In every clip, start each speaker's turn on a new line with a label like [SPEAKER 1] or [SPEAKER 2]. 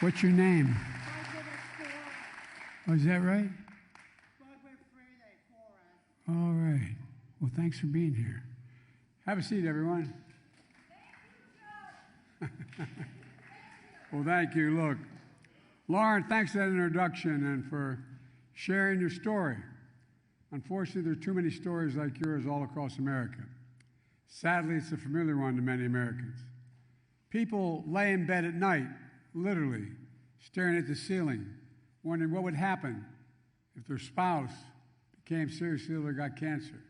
[SPEAKER 1] What's your name? Oh, is that right? All right. Well, thanks for being here. Have a seat, everyone. Well, thank you. Look, Lauren, thanks for that introduction and for sharing your story. Unfortunately, there are too many stories like yours all across America. Sadly, it's a familiar one to many Americans. People lay in bed at night, literally, staring at the ceiling, wondering what would happen if their spouse became seriously ill or got cancer.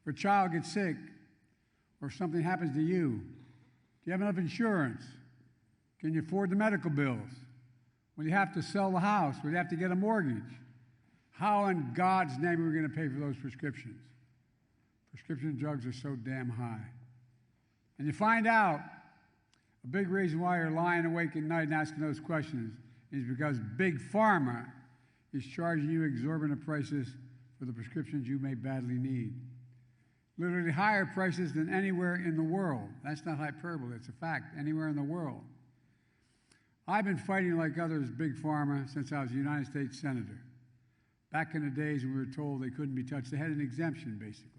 [SPEAKER 1] If a child gets sick or something happens to you, do you have enough insurance? Can you afford the medical bills? Will you have to sell the house? Will you have to get a mortgage? How in God's name are we going to pay for those prescriptions? Prescription drugs are so damn high. And you find out a big reason why you're lying awake at night and asking those questions is because Big Pharma is charging you exorbitant prices for the prescriptions you may badly need. Literally higher prices than anywhere in the world. That's not hyperbole, it's a fact, anywhere in the world. I've been fighting like others, Big Pharma, since I was a United States Senator. Back in the days when we were told they couldn't be touched, they had an exemption, basically.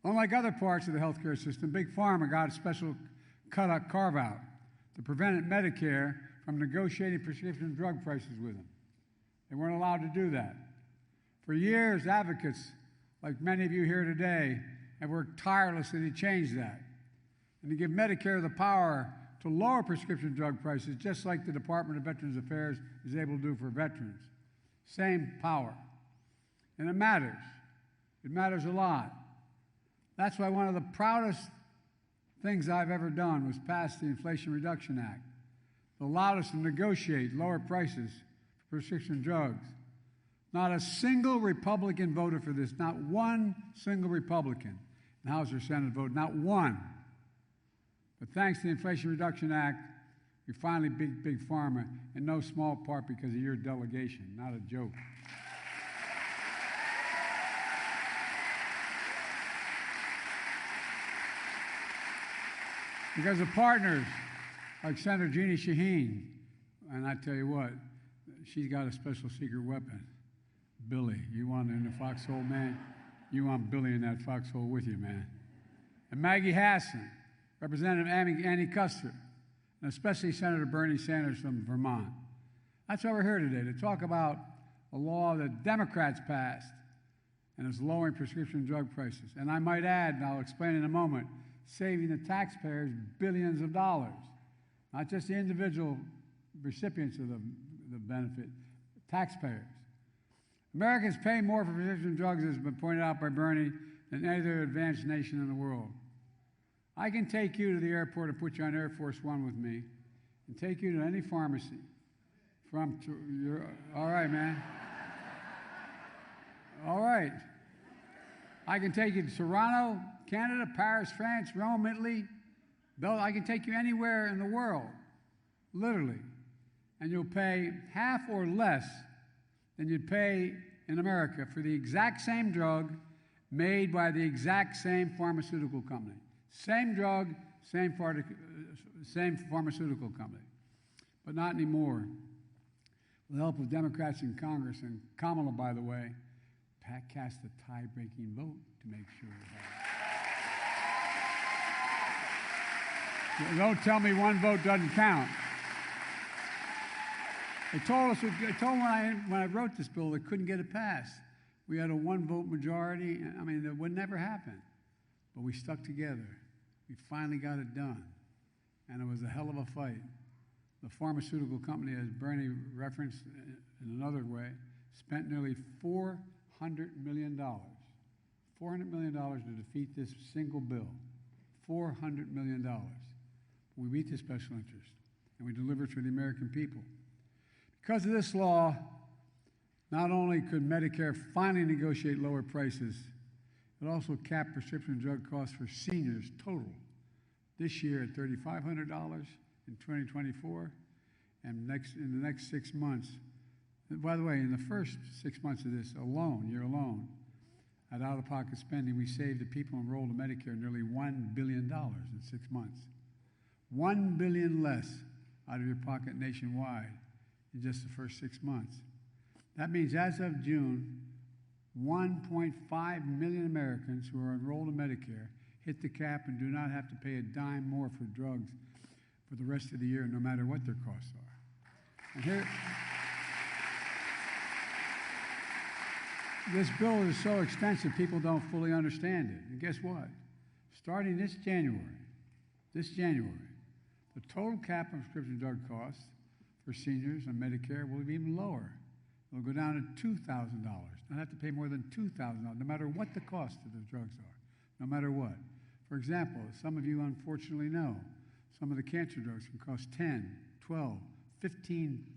[SPEAKER 1] Unlike other parts of the healthcare system, Big Pharma got a special carve-out to prevent Medicare from negotiating prescription drug prices with them. They weren't allowed to do that. For years, advocates, like many of you here today, have worked tirelessly to change that and to give Medicare the power to lower prescription drug prices, just like the Department of Veterans Affairs is able to do for veterans. Same power. And it matters. It matters a lot. That's why one of the proudest things I've ever done was pass the Inflation Reduction Act that allowed us to negotiate lower prices for prescription drugs. Not a single Republican voted for this, not one single Republican in House or Senate voted, not one. But thanks to the Inflation Reduction Act, we finally beat Big Pharma, in no small part because of your delegation, not a joke. Because of partners like Senator Jeannie Shaheen, and I tell you what, she's got a special secret weapon. Billy, you want in the foxhole, man? You want Billy in that foxhole with you, man. And Maggie Hassan, Representative Annie Custer, and especially Senator Bernie Sanders from Vermont. That's why we're here today, to talk about a law that Democrats passed and is lowering prescription drug prices. And I might add, and I'll explain in a moment, saving the taxpayers billions of dollars, not just the individual recipients of the benefit, taxpayers. Americans pay more for prescription drugs, as has been pointed out by Bernie, than any other advanced nation in the world. I can take you to the airport and put you on Air Force One with me and take you to any pharmacy. All right, man. All right. I can take you to Toronto, Canada, Paris, France, Rome, Italy. I can take you anywhere in the world, literally. And you'll pay half or less than you'd pay in America for the exact same drug made by the exact same pharmaceutical company. Same drug, same pharmaceutical company. But not anymore. With the help of Democrats in Congress, and Kamala, by the way, cast a tie-breaking vote to make sure that. Don't tell me one vote doesn't count. They told when I wrote this bill, they couldn't get it passed. We had a one-vote majority. I mean, that would never happen. But we stuck together. We finally got it done. And it was a hell of a fight. The pharmaceutical company, as Bernie referenced in another way, spent nearly $400 million. $400 million to defeat this single bill. $400 million. We beat the special interest, and we delivered for the American people. Because of this law, not only could Medicare finally negotiate lower prices, it also capped prescription drug costs for seniors total this year at $3,500 in 2024, and in the next 6 months. By the way, in the first 6 months of this year alone, at out-of-pocket spending, we saved the people enrolled in Medicare nearly $1 billion in 6 months. $1 billion less out of your pocket nationwide in just the first 6 months. That means as of June, 1.5 million Americans who are enrolled in Medicare hit the cap and do not have to pay a dime more for drugs for the rest of the year, no matter what their costs are. And here, this bill is so extensive, people don't fully understand it. And guess what? Starting this January, the total cap on prescription drug costs for seniors on Medicare will be even lower. It'll go down to $2,000. Not have to pay more than $2,000, no matter what the cost of the drugs are, no matter what. For example, as some of you unfortunately know, some of the cancer drugs can cost $10,000, $12,000,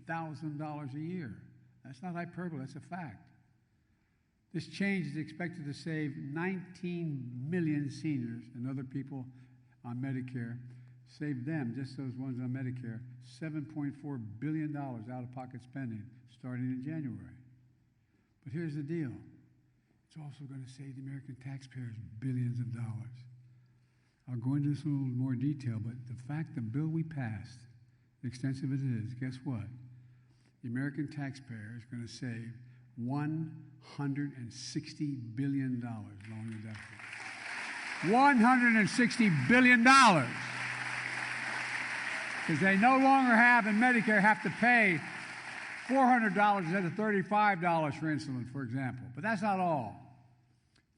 [SPEAKER 1] $15,000 a year. That's not hyperbole, that's a fact. This change is expected to save 19 million seniors and other people on Medicare, save them, just those ones on Medicare, $7.4 billion out-of-pocket spending starting in January. But here's the deal. It's also going to save the American taxpayers billions of dollars. I'll go into this in a little more detail, but the fact the bill we passed, extensive as it is, guess what? The American taxpayer is going to save $160 billion along the deficit. $160 billion. Because they no longer have, in Medicare, have to pay $400 instead of $35 for insulin, for example. But that's not all.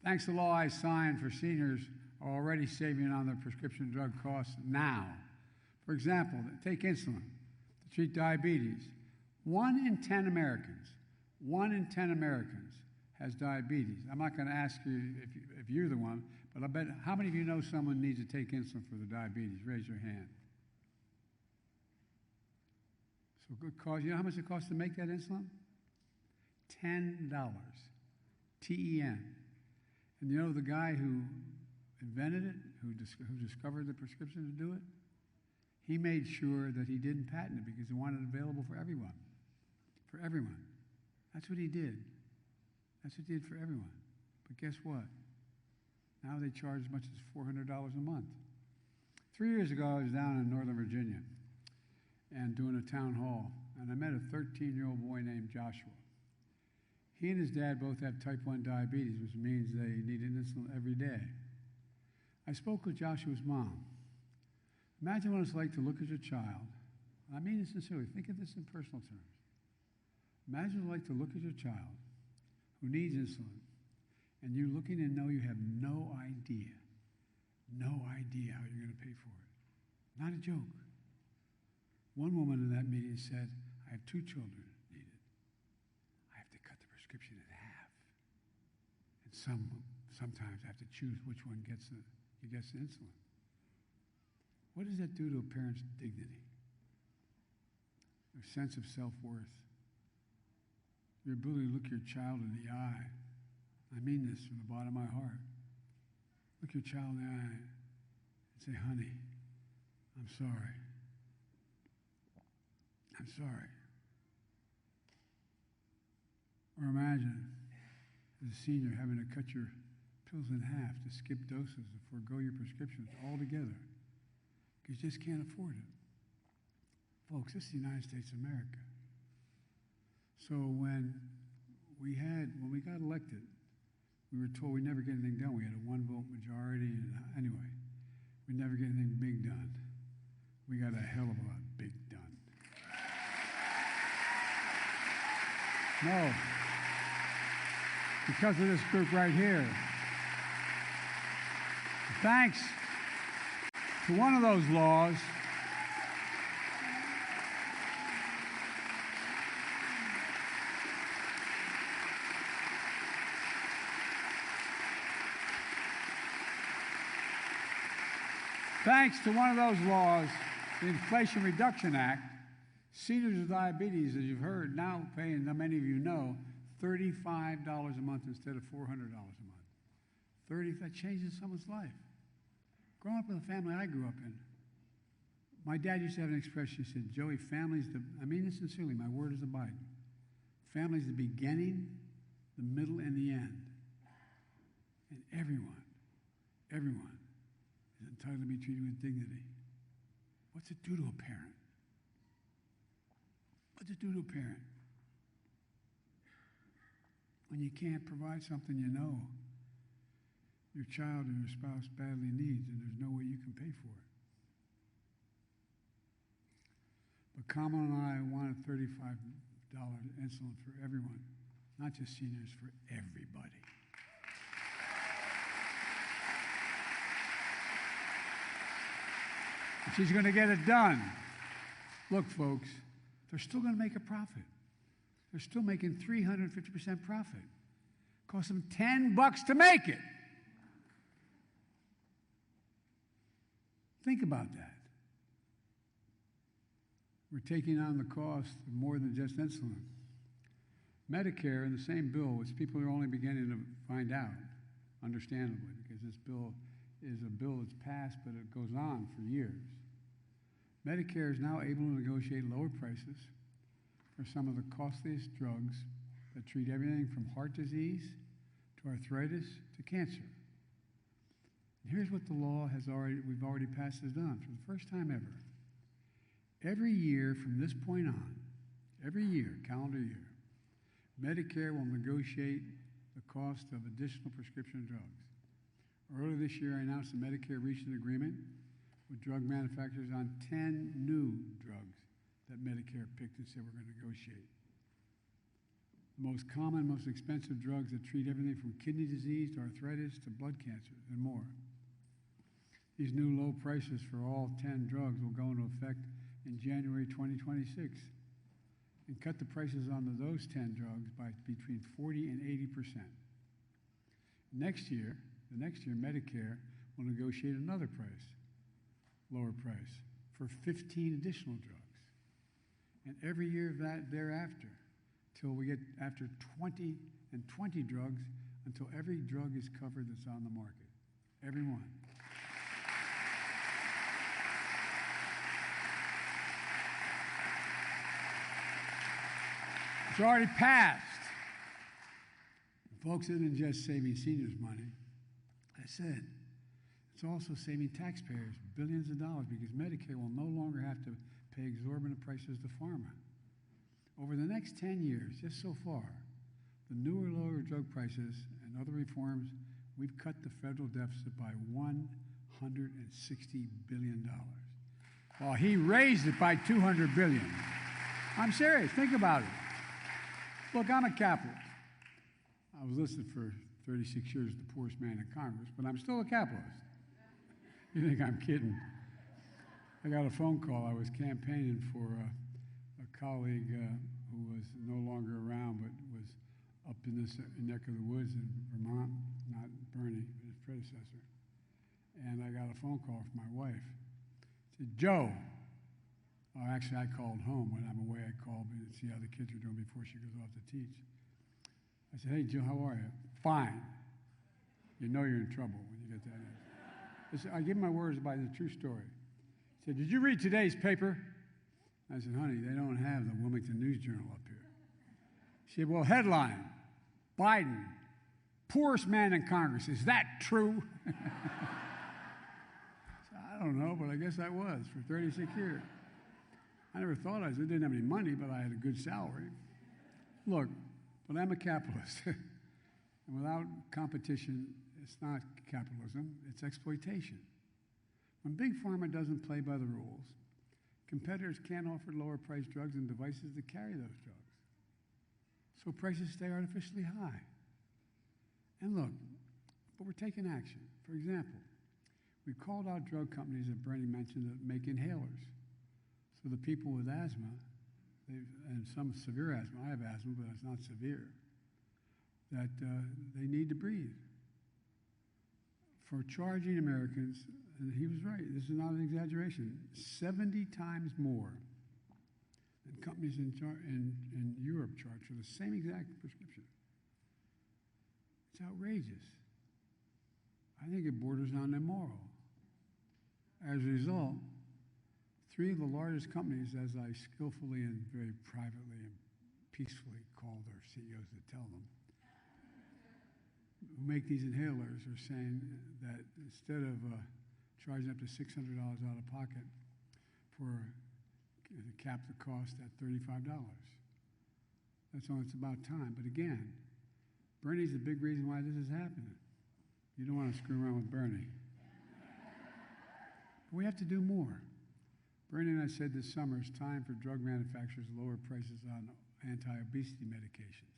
[SPEAKER 1] Thanks to the law I signed for seniors are already saving on their prescription drug costs now. For example, take insulin to treat diabetes. 1 in 10 Americans has diabetes. I'm not going to ask you if you're the one, but I bet, how many of you know someone needs to take insulin for the diabetes? Raise your hand. So good cause. You know how much it costs to make that insulin? $10. T-E-N. And you know the guy who invented it, who discovered the prescription to do it? He made sure that he didn't patent it because he wanted it available for everyone. For everyone. That's what he did. That's what he did for everyone. But guess what? Now they charge as much as $400 a month. 3 years ago, I was down in Northern Virginia and doing a town hall, and I met a 13-year-old boy named Joshua. He and his dad both have type 1 diabetes, which means they need insulin every day. I spoke with Joshua's mom. Imagine what it's like to look at your child. I mean it sincerely. Think of this in personal terms. Imagine what it's like to look at your child who needs insulin, and you looking and know you have no idea how you're going to pay for it. Not a joke. One woman in that meeting said, I have 2 children need it. I have to cut the prescription in half. And sometimes I have to choose which one gets the insulin. What does that do to a parent's dignity? Their sense of self-worth? Your ability to look your child in the eye. I mean this from the bottom of my heart. Look your child in the eye and say, honey, I'm sorry. I'm sorry. Or imagine as a senior having to cut your pills in half, to skip doses, to forego your prescriptions altogether because you just can't afford it. Folks, this is the United States of America. So when we got elected, we were told we'd never get anything done. We had a 1-vote majority, and anyway, we'd never get anything big done. We got a hell of a lot big done. No, because of this group right here. Thanks to one of those laws, the Inflation Reduction Act, seniors with diabetes, as you've heard, now paying, many of you know, $35 a month instead of $400 a month. That changes someone's life. Growing up in the family I grew up in, my dad used to have an expression. He said, Joey, I mean this sincerely, my word is abiding. Family's the beginning, the middle, and the end. And everyone is entitled to be treated with dignity. What's it do to a parent What to do to a parent when you can't provide something you know your child or your spouse badly needs and there's no way you can pay for it? But Kamala and I wanted $35 insulin for everyone, not just seniors, for everybody. And she's going to get it done. Look, folks, they're still going to make a profit. They're still making 350% profit. Cost them $10 to make it. Think about that. We're taking on the cost of more than just insulin. Medicare, in the same bill, which people are only beginning to find out, understandably, because this bill is a bill that's passed, but it goes on for years. Medicare is now able to negotiate lower prices for some of the costliest drugs that treat everything from heart disease to arthritis to cancer. And here's what the law we've already passed has done for the first time ever. Every year from this point on, every year, calendar year, Medicare will negotiate the cost of additional prescription drugs. Earlier this year, I announced that Medicare reached an agreement with drug manufacturers on 10 new drugs that Medicare picked and said we're going to negotiate. The most common, most expensive drugs that treat everything from kidney disease to arthritis to blood cancer and more. These new low prices for all 10 drugs will go into effect in January 2026 and cut the prices on those 10 drugs by between 40 and 80%. The next year, Medicare will negotiate another lower price, for 15 additional drugs. And every year of that thereafter, till we get after 20 drugs, until every drug is covered that's on the market. Every one. It's already passed. Folks, it isn't just saving seniors money. I said, it's also saving taxpayers billions of dollars because Medicare will no longer have to pay exorbitant prices to pharma. Over the next 10 years, just so far, the newer lower drug prices and other reforms, we've cut the federal deficit by $160 billion. While he raised it by $200 billion. I'm serious. Think about it. Look, I'm a capitalist. I was listed for 36 years as the poorest man in Congress, but I'm still a capitalist. You think I'm kidding? I got a phone call. I was campaigning for a colleague who was no longer around, but was up in this neck of the woods in Vermont, not Bernie, but his predecessor. And I got a phone call from my wife. She said, Joe. Actually, I called home. When I'm away, I called to see how the kids are doing before she goes off to teach. I said, hey, Joe, how are you? Fine. You know you're in trouble when you get that answer. I give my words by the true story. He said, did you read today's paper? I said, honey, they don't have the Wilmington News Journal up here. She said, well, headline, Biden, poorest man in Congress. Is that true? I don't know, but I guess I was for 36 years. I never thought I didn't have any money, but I had a good salary. Look, but I'm a capitalist. And without competition, it's not capitalism, it's exploitation. When Big Pharma doesn't play by the rules, competitors can't offer lower priced drugs and devices to carry those drugs. So prices stay artificially high. And look, but we're taking action. For example, we called out drug companies that Bernie mentioned that make inhalers. So the people with asthma, and some severe asthma, I have asthma, but it's not severe, that they need to breathe. For charging Americans, and he was right, this is not an exaggeration, 70 times more than companies in Europe charge for the same exact prescription. It's outrageous. I think it borders on immoral. As a result, 3 of the largest companies, as I skillfully and very privately and peacefully call their CEOs to tell them, who make these inhalers are saying that instead of charging up to $600 out of pocket for and to cap the cost at $35. That's all. It's about time. But again, Bernie's the big reason why this is happening. You don't want to screw around with Bernie. But we have to do more. Bernie and I said this summer it's time for drug manufacturers to lower prices on anti-obesity medications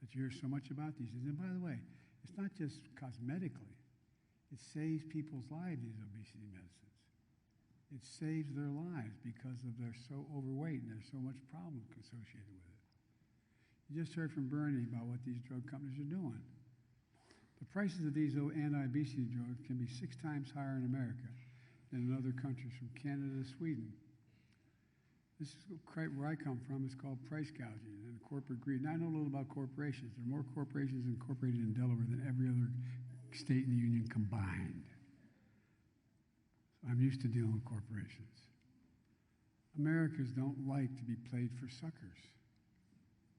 [SPEAKER 1] that you hear so much about these days. And by the way, it's not just cosmetically. It saves people's lives, these obesity medicines. It saves their lives because they're so overweight and there's so much problem associated with it. You just heard from Bernie about what these drug companies are doing. The prices of these anti-obesity drugs can be 6 times higher in America than in other countries, from Canada to Sweden. This is where I come from. It's called price gouging and corporate greed. And I know a little about corporations. There are more corporations incorporated in Delaware than every other state in the union combined. So I'm used to dealing with corporations. Americans don't like to be played for suckers.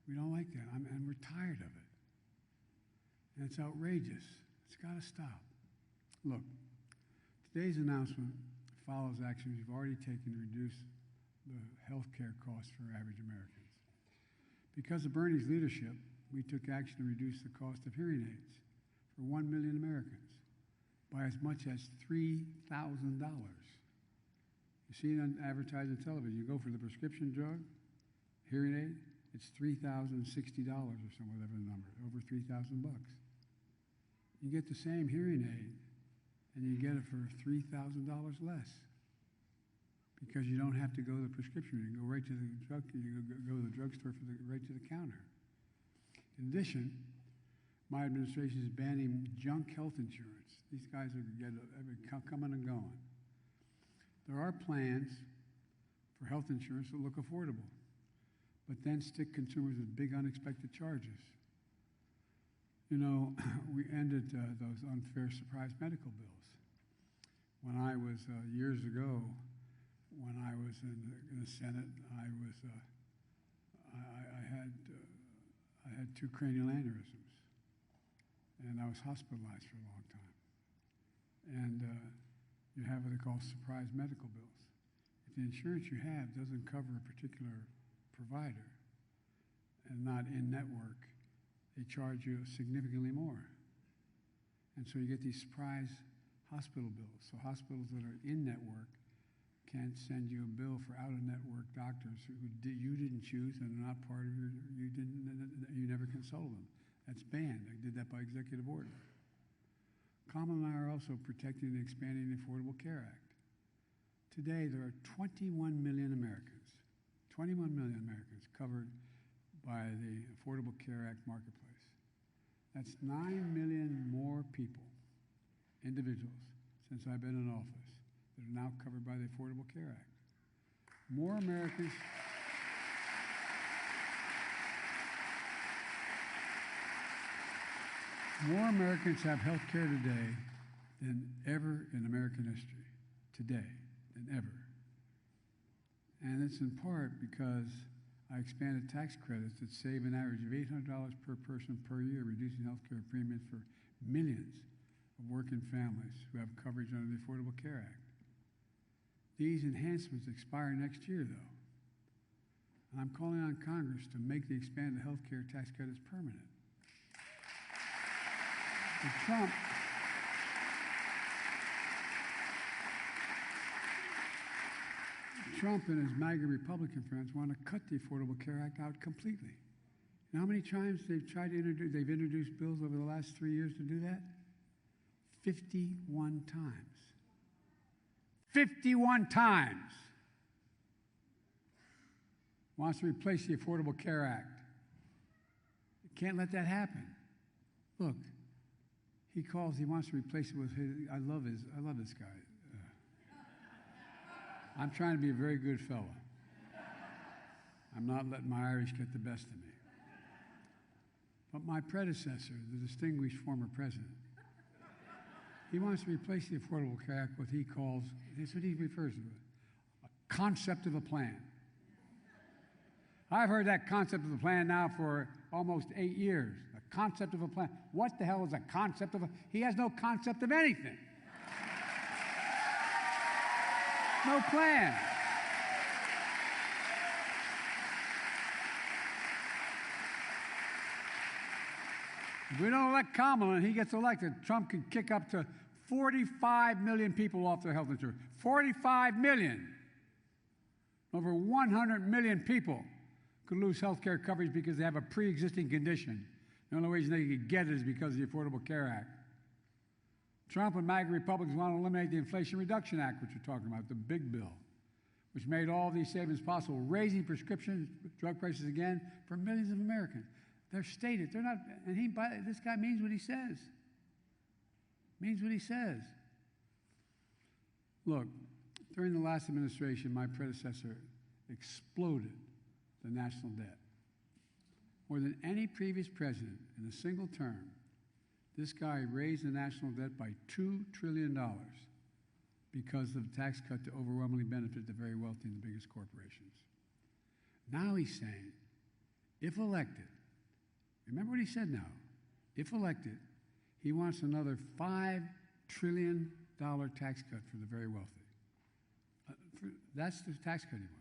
[SPEAKER 1] We don't like that, and we're tired of it. And it's outrageous. It's got to stop. Look, today's announcement follows actions we've already taken to reduce the health care costs for average Americans. Because of Bernie's leadership, we took action to reduce the cost of hearing aids for 1 million Americans by as much as $3,000. You see it on advertised on television. You go for the prescription drug, hearing aid, it's $3,060 or some whatever the number, over $3,000 bucks. You get the same hearing aid, and you get it for $3,000 less because you don't have to go to the prescription. You go right to the drug. You go to the drugstore right to the counter. In addition, my administration is banning junk health insurance. These guys are coming and going. There are plans for health insurance that look affordable, but then stick consumers with big unexpected charges. You know, we ended those unfair surprise medical bills. When I was, years ago, when I was in the Senate, I had 2 cranial aneurysms, and I was hospitalized for a long time. And you have what they call surprise medical bills. If the insurance you have doesn't cover a particular provider and not in network, they charge you significantly more. And so you get these surprise hospital bills. So hospitals that are in network can't send you a bill for out-of-network doctors who you didn't choose and are not part of you never consulted them. That's banned. I did that by executive order. Kamala and I are also protecting and expanding the Affordable Care Act. Today, there are 21 million Americans covered by the Affordable Care Act marketplace. That's 9 million more people, individuals, since I've been in office, that are now covered by the Affordable Care Act. More Americans have health care today than ever in American history. Today, than ever. And it's in part because I expanded tax credits that save an average of $800 per person per year, reducing health care premiums for millions of working families who have coverage under the Affordable Care Act. These enhancements expire next year, though. And I'm calling on Congress to make the expanded health care tax credits permanent. Trump and his MAGA Republican friends want to cut the Affordable Care Act out completely. You know how many times they've introduced bills over the last 3 years to do that? 51 times. 51 times. Wants to replace the Affordable Care Act. You can't let that happen. Look, he wants to replace it with his, I love this guy. I'm trying to be a very good fellow. I'm not letting my Irish get the best of me. But my predecessor, the distinguished former president, he wants to replace the Affordable Care Act with that's what he refers to, a concept of a plan. I've heard that concept of a plan now for almost 8 years. A concept of a plan. What the hell is a concept of a? He has no concept of anything. No plan. If we don't elect Kamala and he gets elected, Trump can kick up to 45 million people off their health insurance. 45 million. Over 100 million people could lose health care coverage because they have a pre-existing condition. The only reason they could get it is because of the Affordable Care Act. Trump and MAGA Republicans want to eliminate the Inflation Reduction Act, which we're talking about, the big bill, which made all these savings possible, raising prescription drug prices again for millions of Americans. They're stated. They're not, and this guy means what he says. Means what he says. Look, during the last administration, my predecessor exploded the national debt. More than any previous president in a single term, this guy raised the national debt by $2 trillion because of the tax cut to overwhelmingly benefit the very wealthy and the biggest corporations. Now he's saying, if elected, remember what he said now, if elected, he wants another $5 trillion tax cut for the very wealthy. That's the tax cut he wants.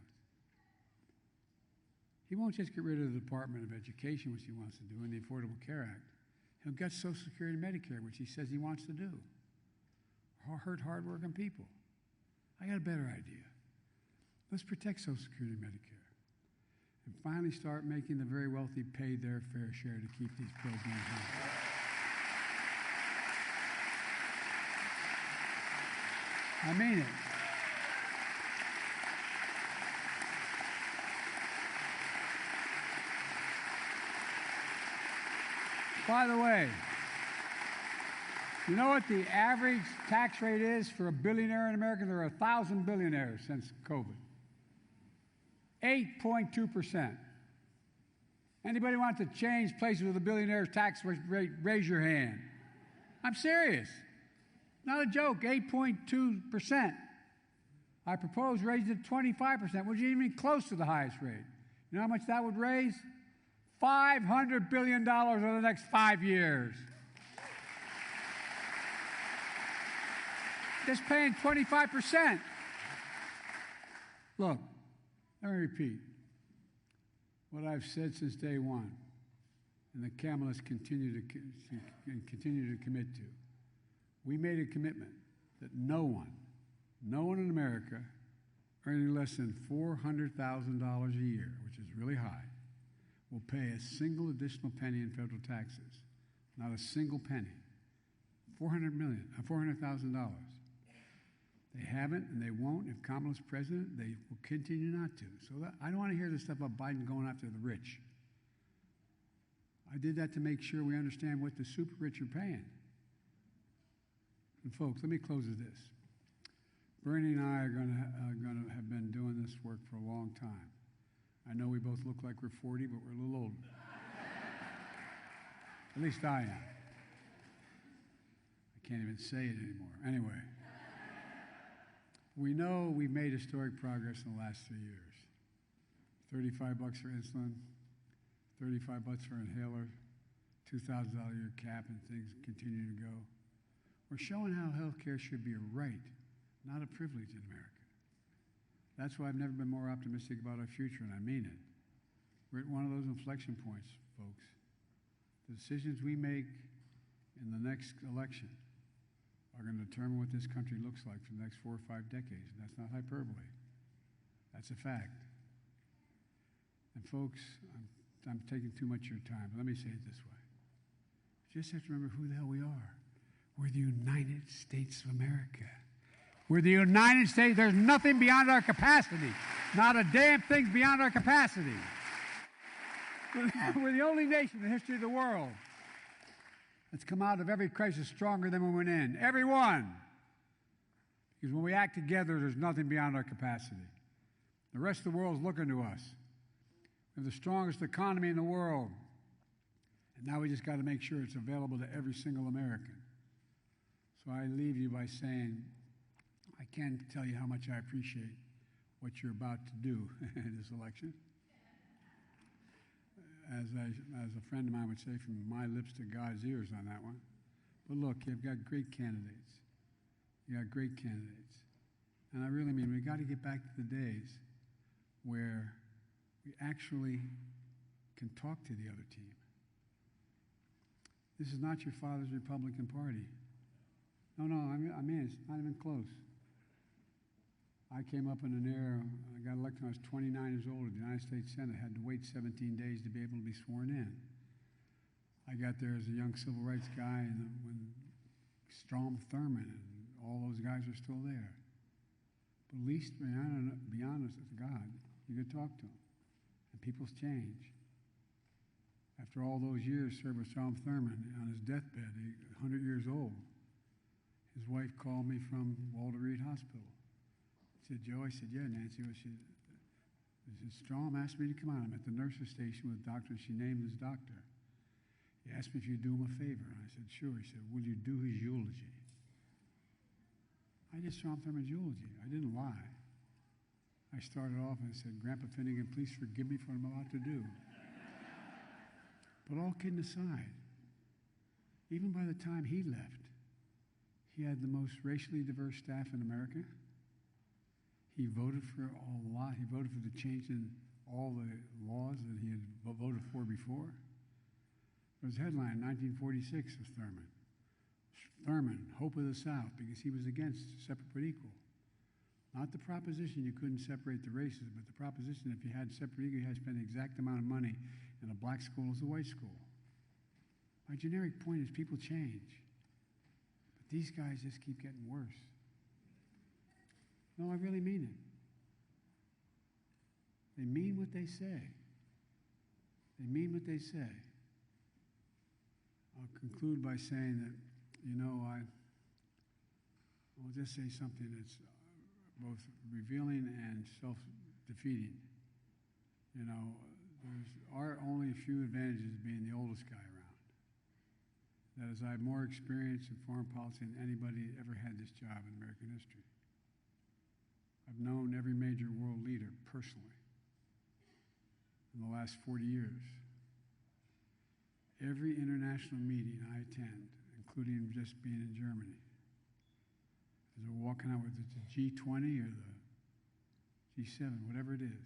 [SPEAKER 1] He won't just get rid of the Department of Education, which he wants to do, and the Affordable Care Act. He'll gut Social Security and Medicare, which he says he wants to do. Or hurt hardworking people. I got a better idea. Let's protect Social Security and Medicare. And finally start making the very wealthy pay their fair share to keep these programs on. I mean it. By the way, you know what the average tax rate is for a billionaire in America? There are 1,000 billionaires since COVID. 8.2%. Anybody want to change places with a billionaire's tax rate? Raise your hand. I'm serious. Not a joke, 8.2%. I propose raising it to 25%, which isn't even close to the highest rate. You know how much that would raise? $500 billion over the next 5 years. Just paying 25%. Look, let me repeat what I've said since day one, and the Kamalists continue to commit to. We made a commitment that no one in America earning less than $400,000 a year, which is really high, will pay a single additional penny in federal taxes. Not a single penny. $400,000. They haven't and they won't. If Kamala's president, they will continue not to. So I don't want to hear this stuff about Biden going after the rich. I did that to make sure we understand what the super rich are paying. And folks, let me close with this. Bernie and I are going to have been doing this work for a long time. I know we both look like we're 40, but we're a little older. At least I am. I can't even say it anymore. Anyway, we know we've made historic progress in the last 3 years. $35 for insulin, $35 for inhaler, $2,000 a year cap, and things continue to go. We're showing how health care should be a right, not a privilege in America. That's why I've never been more optimistic about our future, and I mean it. We're at one of those inflection points, folks. The decisions we make in the next election are going to determine what this country looks like for the next 4 or 5 decades, and that's not hyperbole. That's a fact. And folks, I'm taking too much of your time, but let me say it this way. You just have to remember who the hell we are. We're the United States of America. We're the United States. There's nothing beyond our capacity. Not a damn thing beyond our capacity. We're the only nation in the history of the world that's come out of every crisis stronger than when we went in. Every one. Because when we act together, there's nothing beyond our capacity. The rest of the world is looking to us. We have the strongest economy in the world. And now we just got to make sure it's available to every single American. So I leave you by saying, I can't tell you how much I appreciate what you're about to do in this election. As a friend of mine would say, from my lips to God's ears on that one. But look, you've got great candidates. You got great candidates. And I really mean, we got to get back to the days where we actually can talk to the other team. This is not your father's Republican Party. No, I mean, it's not even close. I came up in an era, I got elected when I was 29 years old at the United States Senate, had to wait 17 days to be able to be sworn in. I got there as a young civil rights guy, and when Strom Thurmond and all those guys are still there. But at least, be honest with God, you could talk to them. And people's change. After all those years served with Strom Thurmond on his deathbed, 100 years old, his wife called me from Walter Reed Hospital. She said, Joe, I said, yeah, Nancy. She said, Strom asked me to come out. I'm at the nurse's station with a doctor. She named his doctor. He asked me if you'd do him a favor. And I said, sure. He said, will you do his eulogy? I did Strom Thurmond's eulogy. I didn't lie. I started off and said, Grandpa Finnegan, please forgive me for what I'm about to do. But all kidding aside, even by the time he left, he had the most racially diverse staff in America. He voted for a lot. He voted for the change in all the laws that he had voted for before. There was a headline, 1946 of Thurmond. Thurmond, hope of the South, because he was against separate but equal. Not the proposition you couldn't separate the races, but the proposition if you had separate equal, you had to spend the exact amount of money in a black school as a white school. My generic point is people change. But these guys just keep getting worse. No, I really mean it. They mean what they say. They mean what they say. I'll conclude by saying that, I'll just say something that's both revealing and self-defeating. There are only a few advantages of being the oldest guy around. That is, I have more experience in foreign policy than anybody ever had this job in American history. I've known every major world leader personally in the last 40 years. Every international meeting I attend, including just being in Germany, as we're walking out, whether it's the G20 or the G7, whatever it is,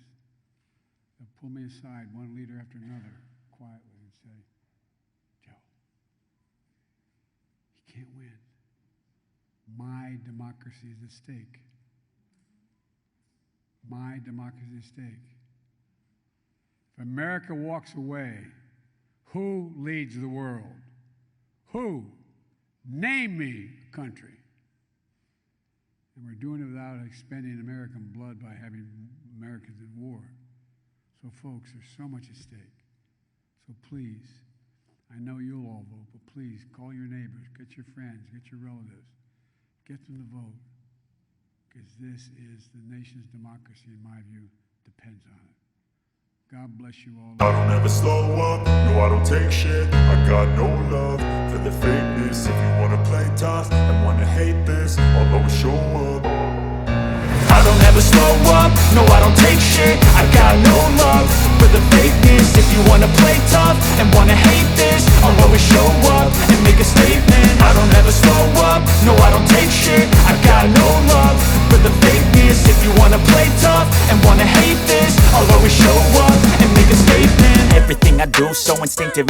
[SPEAKER 1] they'll pull me aside, one leader after another, quietly, and say, Joe, you can't win. My democracy is at stake. My democracy is at stake. If America walks away, who leads the world? Who? Name me a country. And we're doing it without expending American blood by having Americans in war. So folks, there's so much at stake. So please, I know you'll all vote, but please call your neighbors, get your friends, get your relatives, get them to vote. Because this is the nation's democracy, in my view, depends on it. God bless you all.
[SPEAKER 2] I don't ever slow up, no I don't take shit. I got no love for the fakeness. If you wanna play tough and wanna hate this, I'll always show up. I don't ever slow up, no I don't take shit. I got no love for the fakeness. If you wanna play tough and wanna hate this, I'll always show up and make a statement. I don't ever slow up, no I don't take shit. I got no love for the fakeness. If you wanna play tough and wanna hate this, I'll always show up and make a statement. Everything I do so instinctive.